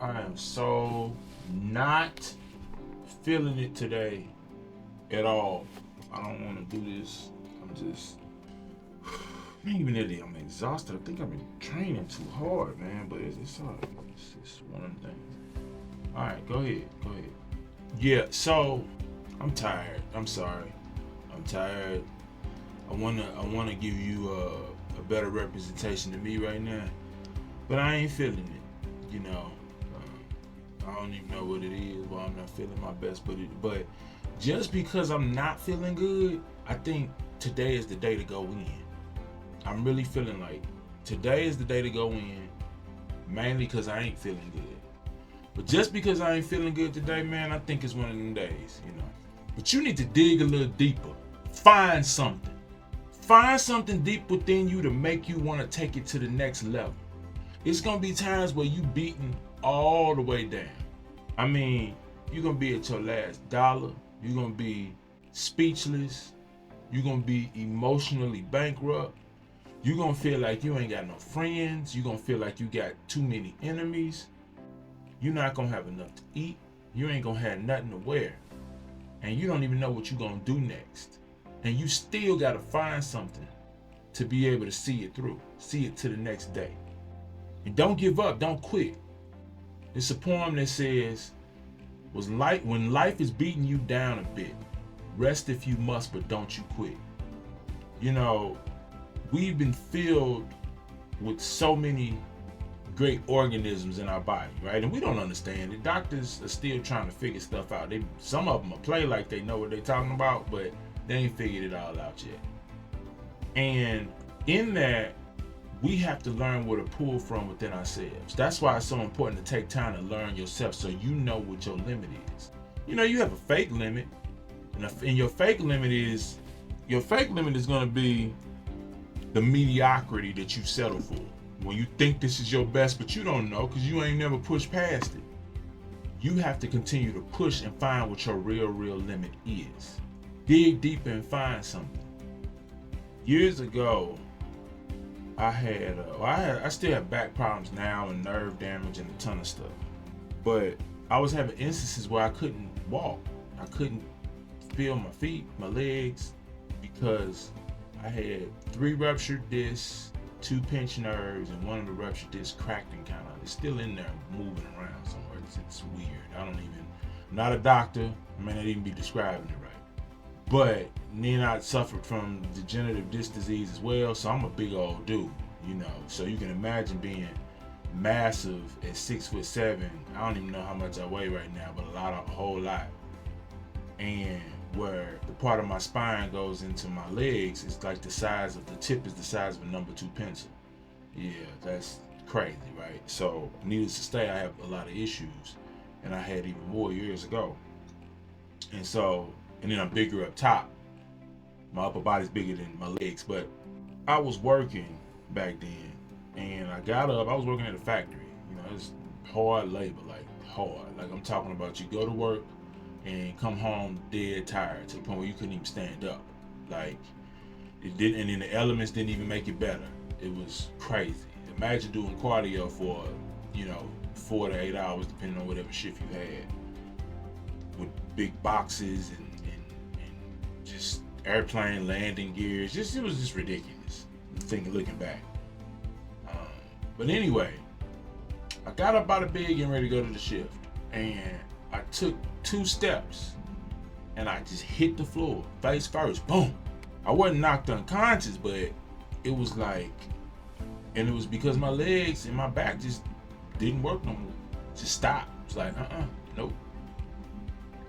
I am so not feeling it today at all. I don't want to do this. I'm just, even really, I'm exhausted. I think I've been training too hard, man. But it's all right. It's one of the things. All right, go ahead. Go ahead. Yeah. So I'm tired. I'm sorry. I'm tired. I wanna give you a better representation of me right now, but I ain't feeling it. I don't even know what it is. Why I'm not feeling my best, but just because I'm not feeling good, I think today is the day to go in. I'm really feeling like today is the day to go in, mainly because I ain't feeling good. But just because I ain't feeling good today, man, I think it's one of them days. But you need to dig a little deeper. Find something. Find something deep within you to make you want to take it to the next level. It's gonna be times where you beaten all the way down. I mean, you're gonna be at your last dollar. You're gonna be speechless. You're gonna be emotionally bankrupt. You're gonna feel like you ain't got no friends. You're gonna feel like you got too many enemies. You're not gonna have enough to eat. You ain't gonna have nothing to wear. And you don't even know what you're gonna do next. And you still gotta find something to be able to see it through, see it to the next day. And don't give up, don't quit. It's a poem that says, when life is beating you down a bit, rest if you must, but don't you quit. You know, we've been filled with so many great organisms in our body, right? And we don't understand it. Doctors are still trying to figure stuff out. Some of them will play like they know what they're talking about, but they ain't figured it all out yet. And in that, we have to learn where to pull from within ourselves. That's why it's so important to take time to learn yourself so you know what your limit is. You have a fake limit, and your fake limit is going to be the mediocrity that you settle for. When you think this is your best, but you don't know because you ain't never pushed past it. You have to continue to push and find what your real limit is. Dig deep and find something. Years ago, I still have back problems now and nerve damage and a ton of stuff. But I was having instances where I couldn't walk. I couldn't feel my feet, my legs, because I had 3 ruptured discs, 2 pinched nerves, and one of the ruptured discs cracked and it's still in there moving around somewhere. It's weird. I'm not a doctor. I may not even be describing it right. But then I suffered from degenerative disc disease as well, so I'm a big old dude, So you can imagine being massive at 6'7". I don't even know how much I weigh right now, but a whole lot. And where the part of my spine goes into my legs, it's like the tip is the size of a number 2 pencil. Yeah, that's crazy, right? So needless to say, I have a lot of issues, and I had even more years ago. And then I'm bigger up top. My upper body's bigger than my legs, but I was working back then, and I got up. I was working at a factory. It's hard labor, like hard. Like I'm talking about, you go to work and come home dead tired to the point where you couldn't even stand up. Like it didn't, and then the elements didn't even make it better. It was crazy. Imagine doing cardio for 4 to 8 hours, depending on whatever shift you had, with big boxes and just airplane landing gears. It was just ridiculous. Looking back. But anyway, I got up out of bed getting ready to go to the shift, and I took 2 steps, and I just hit the floor face first. Boom! I wasn't knocked unconscious, but it was like, and it was because my legs and my back just didn't work no more. Just stopped. It's like, nope.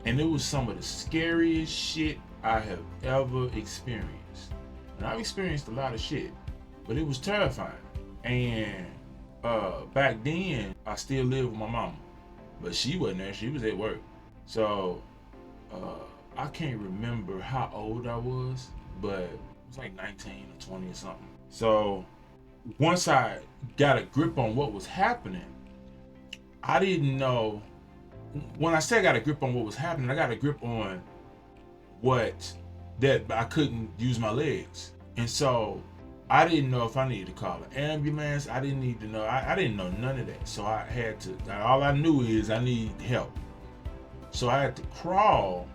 And it was some of the scariest shit I have ever experienced. And I've experienced a lot of shit, but it was terrifying. And back then, I still lived with my mama, but she wasn't there. She was at work. So I can't remember how old I was, but it was like 19 or 20 or something. So once I got a grip on what was happening, I didn't know. When I say I got a grip on what was happening, I got a grip on that I couldn't use my legs. And so I didn't know if I needed to call an ambulance. I didn't need to know. I didn't know none of that. So I had to, all I knew is I need help. So I had to crawl,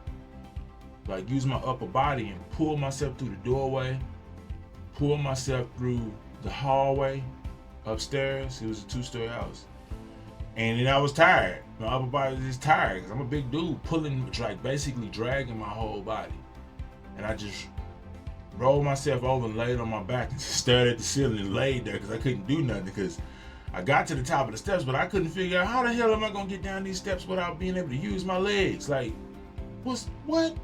like use my upper body and pull myself through the doorway, pull myself through the hallway upstairs. It was a 2-story house. And then I was tired. My upper body was just tired because I'm a big dude pulling, like basically dragging my whole body. And I just rolled myself over and laid on my back and just stared at the ceiling and laid there because I couldn't do nothing because I got to the top of the steps, but I couldn't figure out how the hell am I going to get down these steps without being able to use my legs. Like, what?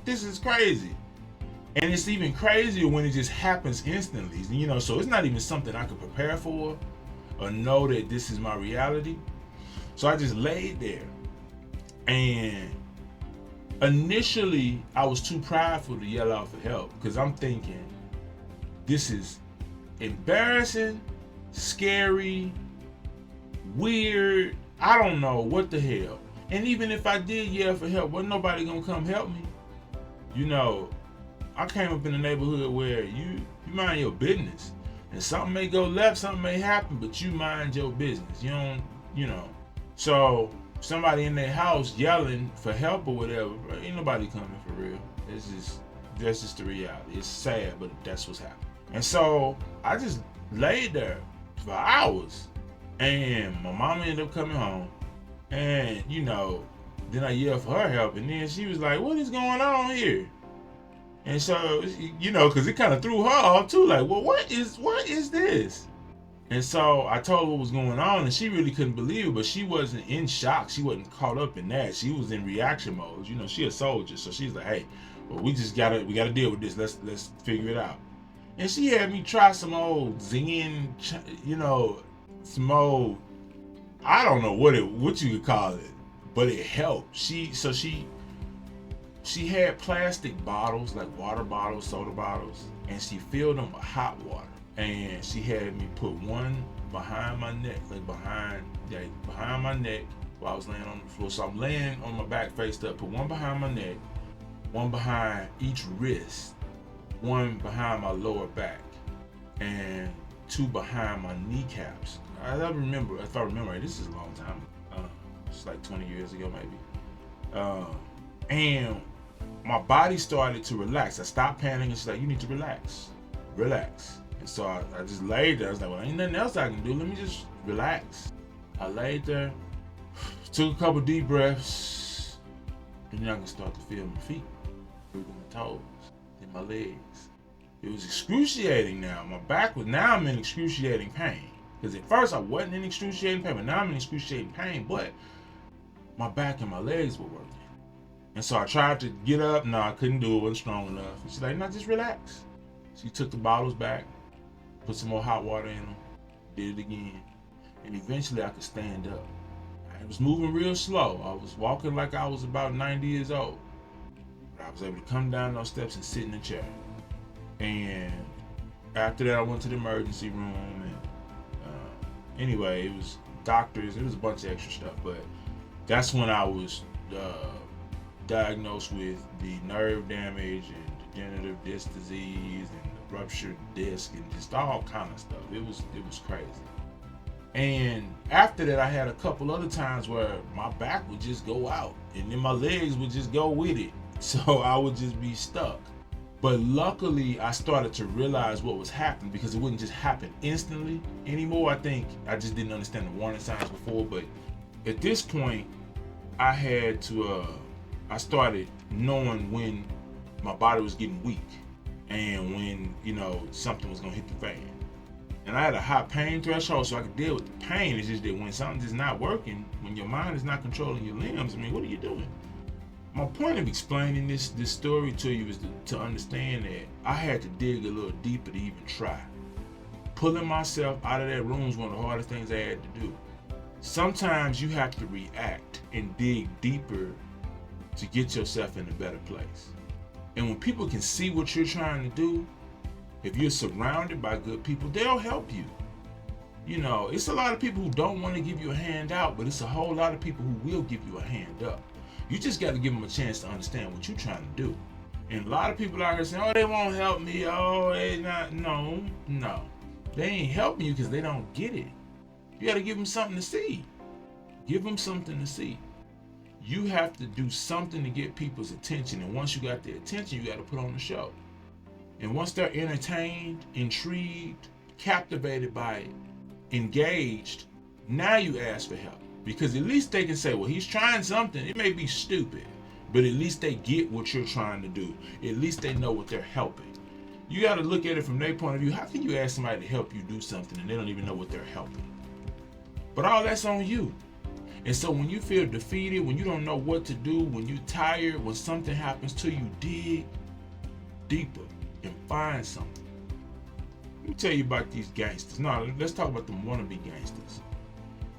This is crazy. And it's even crazier when it just happens instantly, you know, so it's not even something I could prepare for or know that this is my reality. So I just laid there. And initially, I was too prideful to yell out for help because I'm thinking, this is embarrassing, scary, weird. I don't know what the hell. And even if I did yell for help, wasn't nobody gonna come help me. You know, I came up in a neighborhood where you mind your business. And something may go left, something may happen, but you mind your business. You don't, you know. So somebody in their house yelling for help or whatever, ain't nobody coming for real. That's just the reality. It's sad, but that's what's happening. And so I just laid there for hours. And my mama ended up coming home. And, you know, then I yelled for her help. And then she was like, what is going on here? And so, you know, because it kind of threw her off too. Like, well, what is this? And so I told her what was going on, and she really couldn't believe it, but she wasn't in shock. She wasn't caught up in that. She was in reaction mode. You know, she a soldier, so she's like, hey, well, we gotta deal with this. Let's figure it out. And she had me try some old Zen, you know, some old, I don't know what you could call it, but it helped. She had plastic bottles, like water bottles, soda bottles, and she filled them with hot water. And she had me put one behind my neck, behind my neck while I was laying on the floor. So I'm laying on my back faced up, put one behind my neck, one behind each wrist, one behind my lower back, and two behind my kneecaps. If I remember right, this is a long time. It's like 20 years ago maybe. And my body started to relax. I stopped panicking. She's like, you need to relax. And so I just laid there. I was like, well, ain't nothing else I can do. Let me just relax. I laid there, took a couple deep breaths, and then I can start to feel my feet, my toes, then my legs. It was excruciating now. My back was, now I'm in excruciating pain. Because at first I wasn't in excruciating pain, but now I'm in excruciating pain, but my back and my legs were working. And so I tried to get up. No, I couldn't do it. Wasn't strong enough. And she's like, no, just relax. She took the bottles back, put some more hot water in them, did it again. And eventually I could stand up. I was moving real slow. I was walking like I was about 90 years old. But I was able to come down those steps and sit in a chair. And after that, I went to the emergency room. And anyway, it was doctors. It was a bunch of extra stuff. But that's when I was diagnosed with the nerve damage and degenerative disc disease and the ruptured disc and just all kind of stuff. It was crazy. And after that, I had a couple other times where my back would just go out and then my legs would just go with it. So I would just be stuck. But luckily, I started to realize what was happening because it wouldn't just happen instantly anymore. I think I just didn't understand the warning signs before. But at this point, I had to I started knowing when my body was getting weak and when, you know, something was gonna hit the fan. And I had a high pain threshold so I could deal with the pain. It's just that when something's not working, when your mind is not controlling your limbs, I mean, what are you doing? My point of explaining this story to you is to understand that I had to dig a little deeper to even try. Pulling myself out of that room was one of the hardest things I had to do. Sometimes you have to react and dig deeper to get yourself in a better place. And when people can see what you're trying to do, if you're surrounded by good people, they'll help you. You know, it's a lot of people who don't want to give you a hand out, but it's a whole lot of people who will give you a hand up. You just got to give them a chance to understand what you're trying to do. And a lot of people out here saying, oh, they won't help me. Oh, they not. No. They ain't helping you because they don't get it. You got to give them something to see. Give them something to see. You have to do something to get people's attention. And once you got their attention, you got to put on the show. And once they're entertained, intrigued, captivated by it, engaged, now you ask for help. Because at least they can say, well, he's trying something. It may be stupid, but at least they get what you're trying to do. At least they know what they're helping. You got to look at it from their point of view. How can you ask somebody to help you do something and they don't even know what they're helping? But all that's on you. And so when you feel defeated, when you don't know what to do, when you're tired, when something happens to you, dig deeper and find something. Let me tell you about these gangsters. No, let's talk about them wannabe gangsters.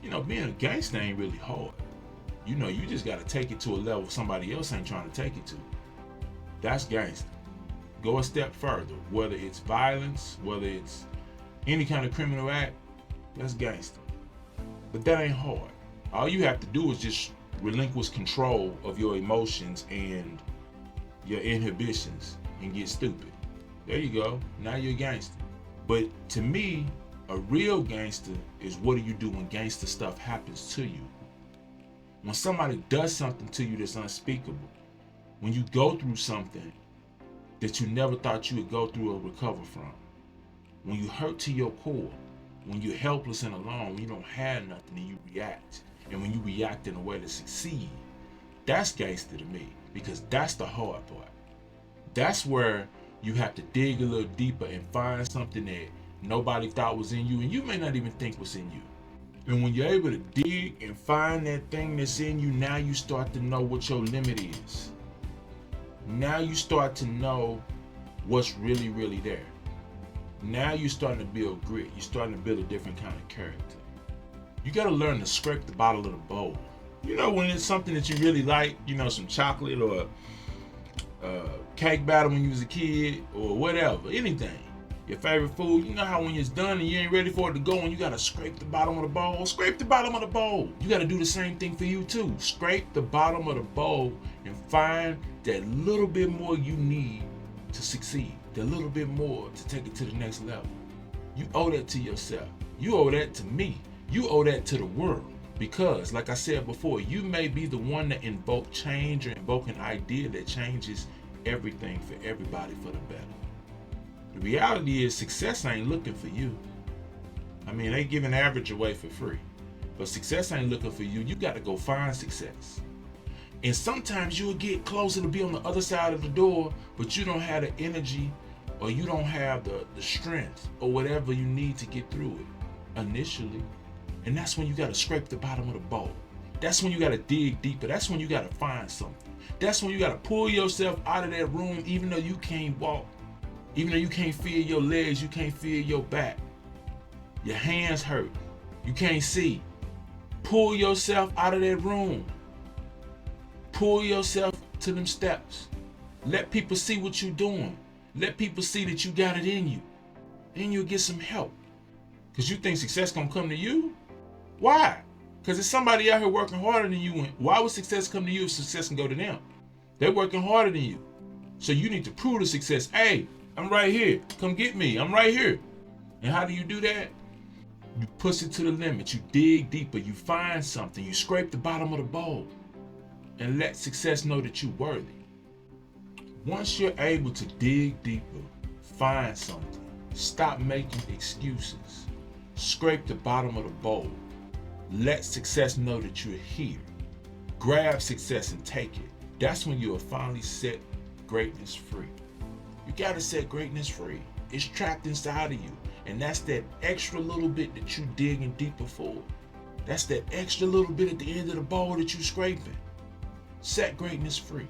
You know, being a gangster ain't really hard. You know, you just got to take it to a level somebody else ain't trying to take it to. That's gangster. Go a step further. Whether it's violence, whether it's any kind of criminal act, that's gangster. But that ain't hard. All you have to do is just relinquish control of your emotions and your inhibitions and get stupid. There you go. Now you're a gangster. But to me, a real gangster is what do you do when gangster stuff happens to you? When somebody does something to you that's unspeakable. When you go through something that you never thought you would go through or recover from. When you hurt to your core. When you're helpless and alone, when you don't have nothing and you react. And when you react in a way to succeed. That's gangster to me. Because that's the hard part. That's where you have to dig a little deeper and find something that nobody thought was in you and you may not even think was in you. And when you're able to dig and find that thing that's in you, now you start to know what your limit is. Now you start to know what's really, really there. Now you're starting to build grit. You're starting to build a different kind of character. You got to learn to scrape the bottom of the bowl. You know, when it's something that you really like, you know, some chocolate or cake batter when you was a kid or whatever, anything. Your favorite food, you know how when it's done and you ain't ready for it to go and you got to scrape the bottom of the bowl? Scrape the bottom of the bowl. You got to do the same thing for you too. Scrape the bottom of the bowl and find that little bit more you need to succeed. That little bit more to take it to the next level. You owe that to yourself. You owe that to me. You owe that to the world. Because, like I said before, you may be the one that invoke change or invoke an idea that changes everything for everybody for the better. The reality is success ain't looking for you. I mean, they giving average away for free. But success ain't looking for you. You got to go find success. And sometimes you'll get closer to be on the other side of the door, but you don't have the energy or you don't have the strength or whatever you need to get through it initially. And that's when you got to scrape the bottom of the bowl. That's when you got to dig deeper. That's when you got to find something. That's when you got to pull yourself out of that room even though you can't walk. Even though you can't feel your legs, you can't feel your back. Your hands hurt. You can't see. Pull yourself out of that room. Pull yourself to them steps. Let people see what you're doing. Let people see that you got it in you. Then you'll get some help. Because you think success gonna come to you? Why? Because there's somebody out here working harder than you. Why would success come to you if success can go to them? They're working harder than you. So you need to prove the success. Hey, I'm right here. Come get me. I'm right here. And how do you do that? You push it to the limit. You dig deeper. You find something. You scrape the bottom of the bowl. And let success know that you're worthy. Once you're able to dig deeper, find something. Stop making excuses. Scrape the bottom of the bowl. Let success know that you're here. Grab success and take it. That's when you'll finally set greatness free. You gotta set greatness free. It's trapped inside of you. And that's that extra little bit that you digging deeper for. That's that extra little bit at the end of the bowl that you scraping. Set greatness free.